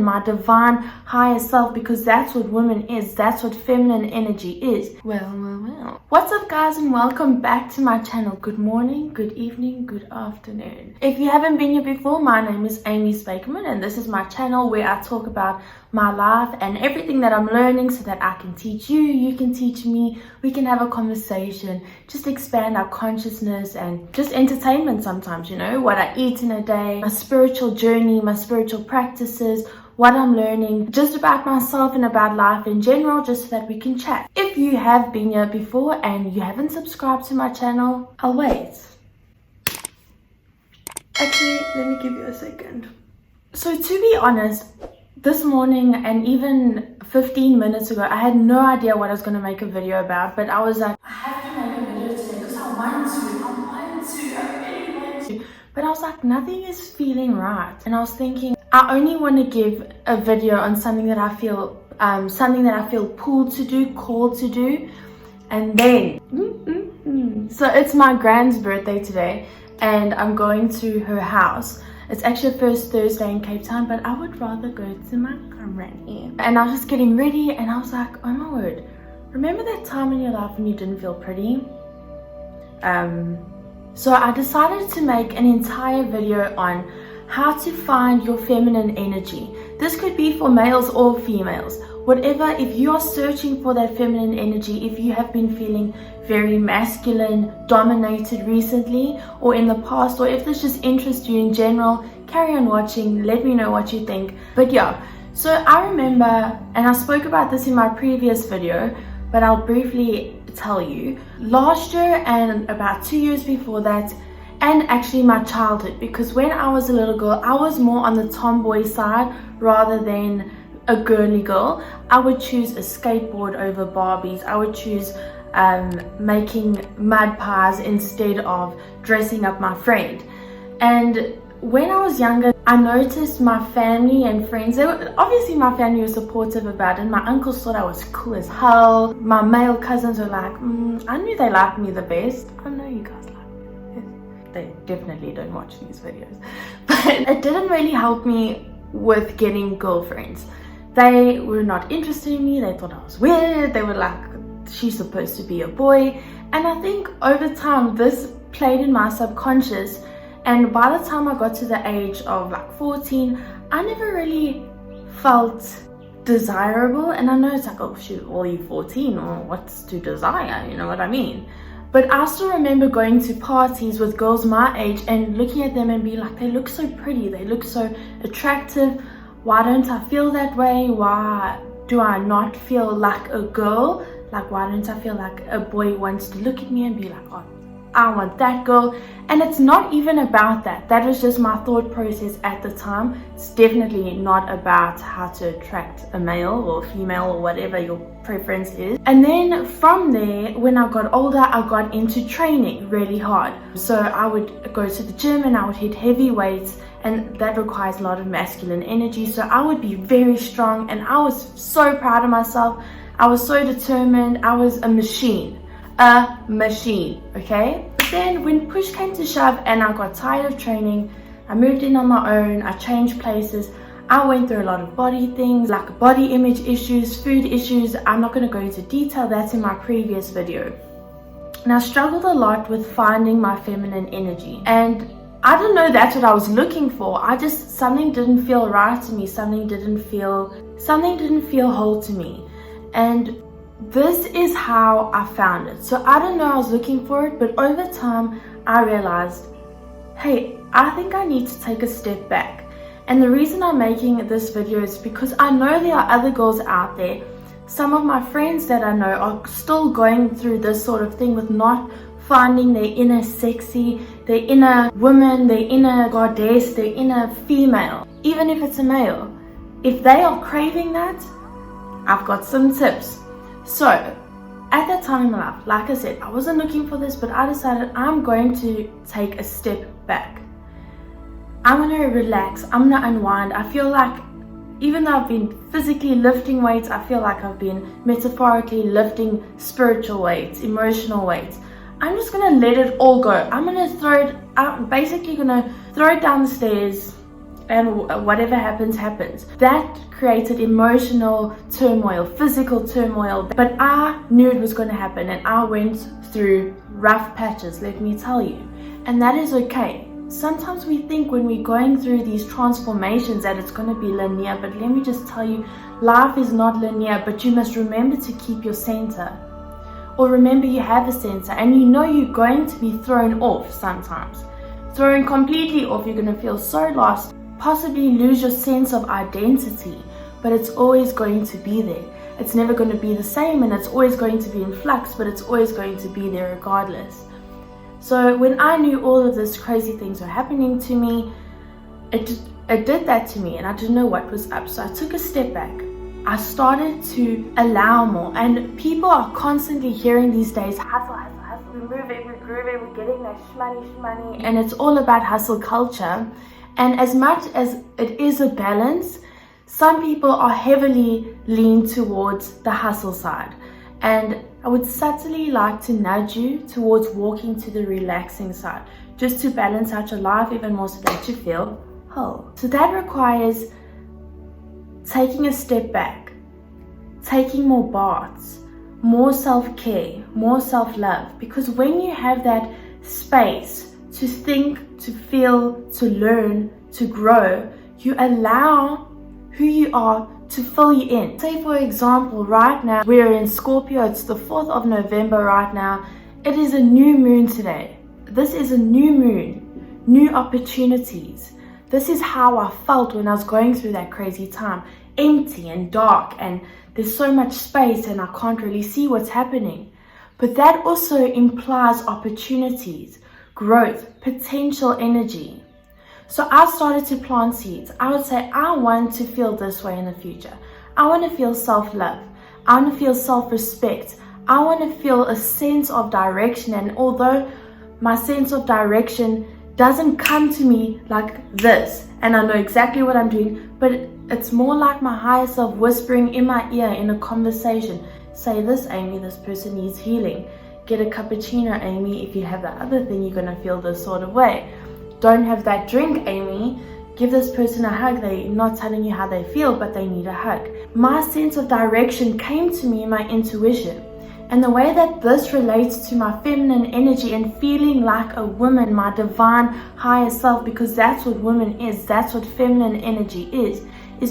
my divine higher self, because that's what women is. That's what feminine energy is. Well. What's up, guys, and welcome back to my channel. Good morning, good evening, good afternoon. If you haven't been here before, my name is amylee.spykerman, and this is my channel where I talk about my life and everything that I'm learning so that I can teach you, you can teach me, we can have a conversation, just expand our consciousness and just entertainment sometimes, you know, what I eat in a day, my spiritual journey, my spiritual practices, what I'm learning, just about myself and about life in general, just so that we can chat. If you have been here before and you haven't subscribed to my channel, I'll wait. Actually, let me give you a second. So to be honest, this morning and even 15 minutes ago, I had no idea what I was going to make a video about, but I was like, I have to make a video today because I really want to. But I was like, nothing is feeling right. And I was thinking, I only want to give a video on something that I feel pulled to do, called to do. And then, so it's my grand's birthday today, and I'm going to her house. It's actually the first Thursday in Cape Town, but I would rather go to my granny. And I was just getting ready, and I was like, oh my word, remember that time in your life when you didn't feel pretty? So I decided to make an entire video on how to find your feminine energy. This could be for males or females. Whatever, if you are searching for that feminine energy, if you have been feeling very masculine, dominated recently or in the past, or if this just interests you in general, carry on watching, let me know what you think. But yeah, so I remember, and I spoke about this in my previous video, but I'll briefly tell you, last year and about 2 years before that, and actually my childhood, because when I was a little girl, I was more on the tomboy side rather than a girly girl. I would choose a skateboard over Barbies. I would choose making mud pies instead of dressing up my friend. And when I was younger, I noticed my family and friends, obviously my family was supportive about it. My uncles thought I was cool as hell. My male cousins were like, I knew they liked me the best. I know you guys like me. They definitely don't watch these videos. But it didn't really help me with getting girlfriends. They were not interested in me. They thought I was weird. They were like, she's supposed to be a boy. And I think over time, this played in my subconscious. And by the time I got to the age of like 14, I never really felt desirable. And I know it's like, oh shoot, well, you're 14, or what's to desire? You know what I mean? But I still remember going to parties with girls my age and looking at them and be like, they look so pretty. They look so attractive. Why don't I feel that way? Why do I not feel like a girl? Like, why don't I feel like a boy wants to look at me and be like, oh, I want that girl? And it's not even about that. That was just my thought process at the time. It's definitely not about how to attract a male or female or whatever your preference is. And then from there, when I got older, I got into training really hard. So I would go to the gym and I would hit heavy weights, and that requires a lot of masculine energy. So I would be very strong, and I was so proud of myself. I was so determined. I was a machine, okay? But then when push came to shove and I got tired of training, I moved in on my own, I changed places. I went through a lot of body things, like body image issues, food issues. I'm not going to go into detail, that's in my previous video. And I struggled a lot with finding my feminine energy. And I didn't know that's what I was looking for. Something didn't feel right to me. Something didn't feel whole to me. And this is how I found it. So I don't know I was looking for it, but over time I realized, hey, I think I need to take a step back. And the reason I'm making this video is because I know there are other girls out there. Some of my friends that I know are still going through this sort of thing with not finding their inner sexy, their inner woman, their inner goddess, their inner female, even if it's a male. If they are craving that, I've got some tips. So at that time in my life, like I said, I wasn't looking for this, but I decided I'm going to take a step back. I'm going to relax. I'm going to unwind. I feel like even though I've been physically lifting weights, I feel like I've been metaphorically lifting spiritual weights, emotional weights. I'm just going to let it all go. I'm going to throw it out, basically going to throw it down the stairs and whatever happens, happens. That created emotional turmoil, physical turmoil, but I knew it was going to happen, and I went through rough patches, let me tell you, and that is okay. Sometimes we think when we're going through these transformations that it's going to be linear, but let me just tell you, life is not linear, but you must remember to keep your center. Or remember you have a center, and you know you're going to be thrown off sometimes. Thrown completely off, you're going to feel so lost, possibly lose your sense of identity, but it's always going to be there. It's never going to be the same, and it's always going to be in flux, but it's always going to be there regardless. So when I knew all of these crazy things were happening to me, it did that to me, and I didn't know what was up. So I took a step back. I started to allow more, and people are constantly hearing these days, hustle, hustle, hustle, we're moving, we're grooving, we're getting that shmoney, and it's all about hustle culture. And as much as it is a balance, some people are heavily leaned towards the hustle side, and I would subtly like to nudge you towards walking to the relaxing side, just to balance out your life even more so that you feel whole. So that requires taking a step back, taking more baths, more self-care, more self-love, because when you have that space to think, to feel, to learn, to grow, you allow who you are to fill you in. Say for example, right now we're in Scorpio, it's the 4th of November right now. It is a new moon today. This is a new moon, new opportunities. This is how I felt when I was going through that crazy time, empty and dark, and there's so much space and I can't really see what's happening. But that also implies opportunities, growth, potential energy. So I started to plant seeds. I would say I want to feel this way in the future. I want to feel self-love. I want to feel self-respect. I want to feel a sense of direction, and although my sense of direction doesn't come to me like this, and I know exactly what I'm doing, but it's more like my higher self whispering in my ear in a conversation. Say this, Amy, this person needs healing. Get a cappuccino, Amy. If you have that other thing, you're going to feel this sort of way. Don't have that drink, Amy. Give this person a hug. They're not telling you how they feel, but they need a hug. My sense of direction came to me in my intuition. And the way that this relates to my feminine energy and feeling like a woman, my divine higher self, because that's what woman is, that's what feminine energy is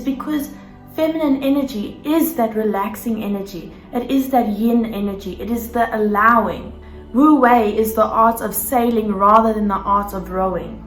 because feminine energy is that relaxing energy. It is that yin energy. It is the allowing. Wu Wei is the art of sailing rather than the art of rowing.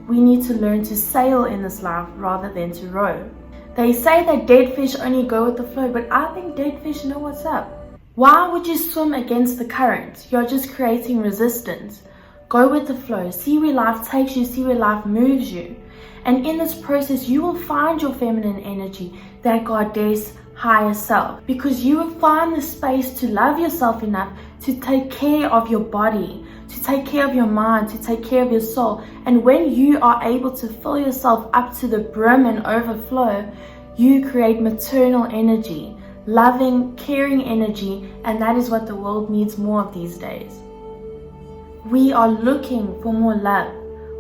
We need to learn to sail in this life rather than to row. They say that dead fish only go with the flow, but I think dead fish know what's up. Why would you swim against the current? You're just creating resistance. Go with the flow. See where life takes you. See where life moves you. And in this process, you will find your feminine energy, that goddess higher self, because you will find the space to love yourself enough to take care of your body, to take care of your mind, to take care of your soul. And when you are able to fill yourself up to the brim and overflow, you create maternal energy, loving, caring energy, and that is what the world needs more of these days. We are looking for more love.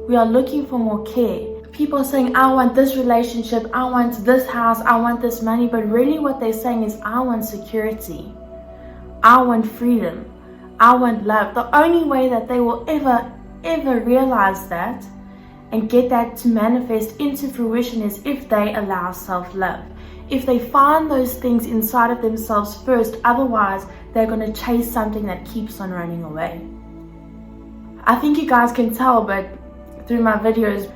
We are looking for more care. People are saying, I want this relationship, I want this house, I want this money, but really what they're saying is, I want security, I want freedom, I want love. The only way that they will ever realize that and get that to manifest into fruition is if they allow self-love. If they find those things inside of themselves first, otherwise they're going to chase something that keeps on running away. I think you guys can tell, but through my videos,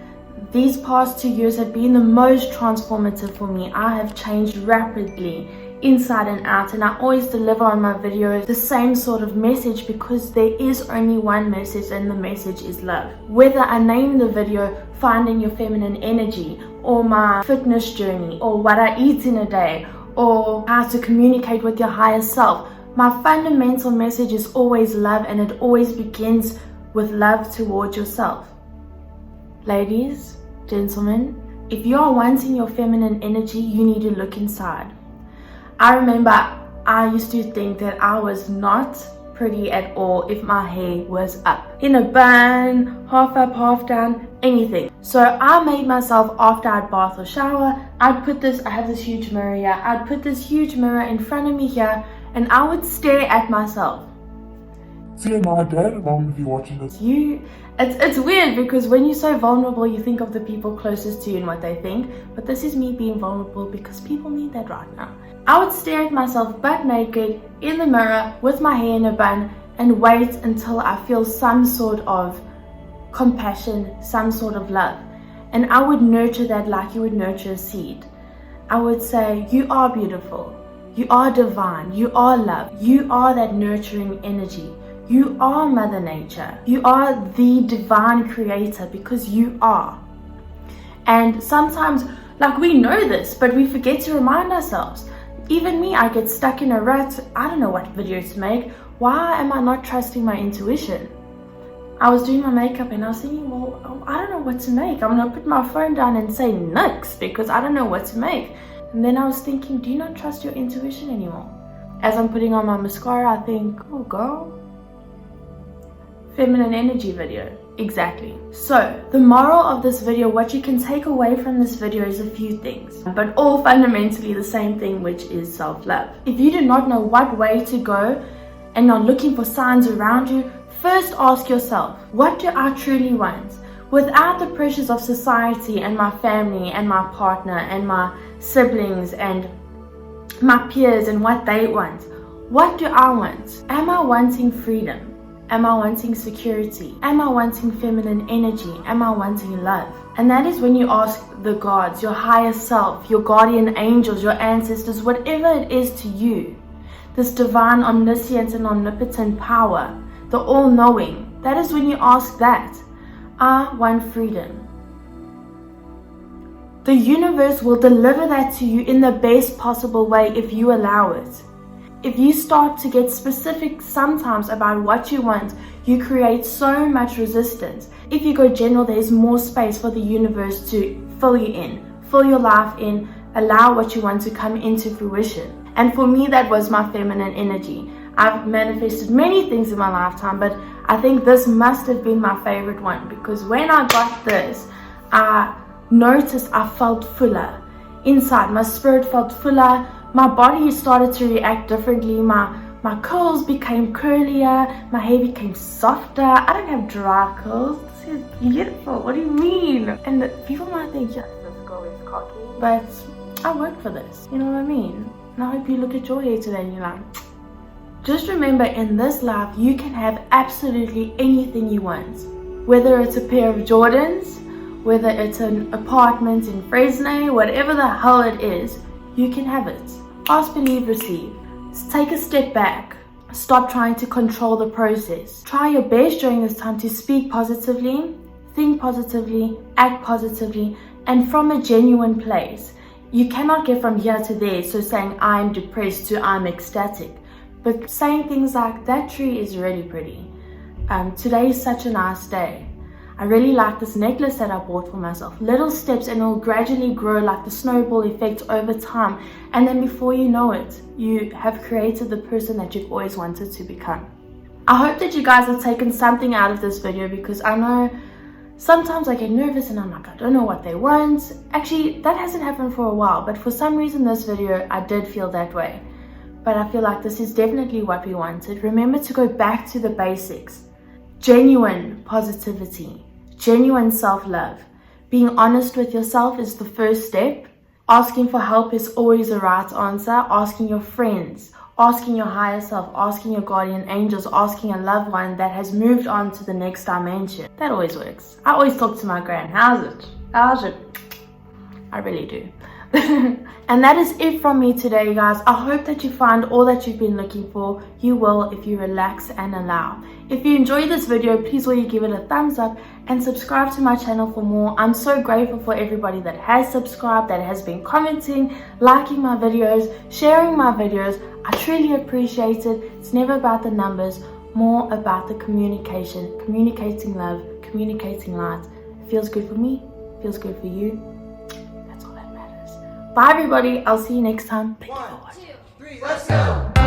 these past 2 years have been the most transformative for me. I have changed rapidly, inside and out, and I always deliver on my videos the same sort of message, because there is only one message, and the message is love. Whether I name the video Finding Your Feminine Energy, or my fitness journey, or what I eat in a day, or how to communicate with your higher self, my fundamental message is always love, and it always begins with love towards yourself. Ladies, gentlemen, if you are wanting your feminine energy, you need to look inside. I remember I used to think that I was not pretty at all if my hair was up. In a bun, half up, half down, anything. So I made myself, after I'd bath or shower, I'd put this, I have this huge mirror here, I'd put this huge mirror in front of me here, and I would stare at myself. See, my dad, mom, if you're watching this. It's weird because when you're so vulnerable, you think of the people closest to you and what they think. But this is me being vulnerable because people need that right now. I would stare at myself butt naked in the mirror with my hair in a bun and wait until I feel some sort of compassion, some sort of love. And I would nurture that like you would nurture a seed. I would say, you are beautiful. You are divine. You are love. You are that nurturing energy. You are Mother Nature. You are the divine creator because you are. And sometimes, like, we know this, but we forget to remind ourselves. Even me, I get stuck in a rut. I don't know what video to make. Why am I not trusting my intuition? I was doing my makeup and I was thinking, well, I don't know what to make. I'm gonna put my phone down and say nix because I don't know what to make. And then I was thinking, do you not trust your intuition anymore? As I'm putting on my mascara, I think, oh girl, feminine energy video. Exactly. So the moral of this video, what you can take away from this video is a few things, but all fundamentally the same thing, which is self-love. If you do not know what way to go and are looking for signs around you, first ask yourself, what do I truly want? Without the pressures of society and my family and my partner and my siblings and my peers and what they want. What do I want? Am I wanting freedom? Am I wanting security? Am I wanting feminine energy? Am I wanting love? And that is when you ask the gods, your higher self, your guardian angels, your ancestors, whatever it is to you, this divine omniscient and omnipotent power, the all-knowing, that is when you ask that. I want freedom. The universe will deliver that to you in the best possible way if you allow it. If you start to get specific sometimes about what you want, you create so much resistance. If you go general, there's more space for the universe to fill you in, fill your life in, allow what you want to come into fruition. And for me, that was my feminine energy. I've manifested many things in my lifetime, but I think this must have been my favorite one because when I got this, I noticed I felt fuller. Inside, my spirit felt fuller. My body started to react differently. My curls became curlier. My hair became softer. I don't have dry curls. This is beautiful. What do you mean? And people might think, yeah, this girl is cocky. But I worked for this. You know what I mean? And I hope you look at your hair today and you're like, just remember, in this life, you can have absolutely anything you want. Whether it's a pair of Jordans, whether it's an apartment in Fresno, whatever the hell it is, you can have it. Ask, believe, receive. Take a step back. Stop trying to control the process. Try your best during this time to speak positively, think positively, act positively, and from a genuine place. You cannot get from here to there, so saying I'm depressed to I'm ecstatic. But saying things like, that tree is really pretty. Today is such a nice day. I really like this necklace that I bought for myself. Little steps and it will gradually grow like the snowball effect over time. And then before you know it, you have created the person that you've always wanted to become. I hope that you guys have taken something out of this video because I know sometimes I get nervous and I'm like, I don't know what they want. Actually, that hasn't happened for a while, but for some reason this video, I did feel that way. But I feel like this is definitely what we wanted. Remember to go back to the basics. Genuine positivity. Genuine self-love. Being honest with yourself is the first step. Asking for help is always the right answer. Asking your friends, asking your higher self, asking your guardian angels, asking a loved one that has moved on to the next dimension. That always works. I always talk to my gran. How's it? How's it? I really do. And that is it from me today, guys. I hope that you find all that you've been looking for. You will if you relax and allow. If you enjoyed this video, please will you give it a thumbs up and subscribe to my channel for more. I'm so grateful for everybody that has subscribed, that has been commenting, liking my videos, sharing my videos. I truly appreciate it. It's never about the numbers, more about the communication, communicating love, communicating light. It feels good for me, feels good for you. Bye everybody, I'll see you next time. Thank you for watching. 1, 2, 3, let's go!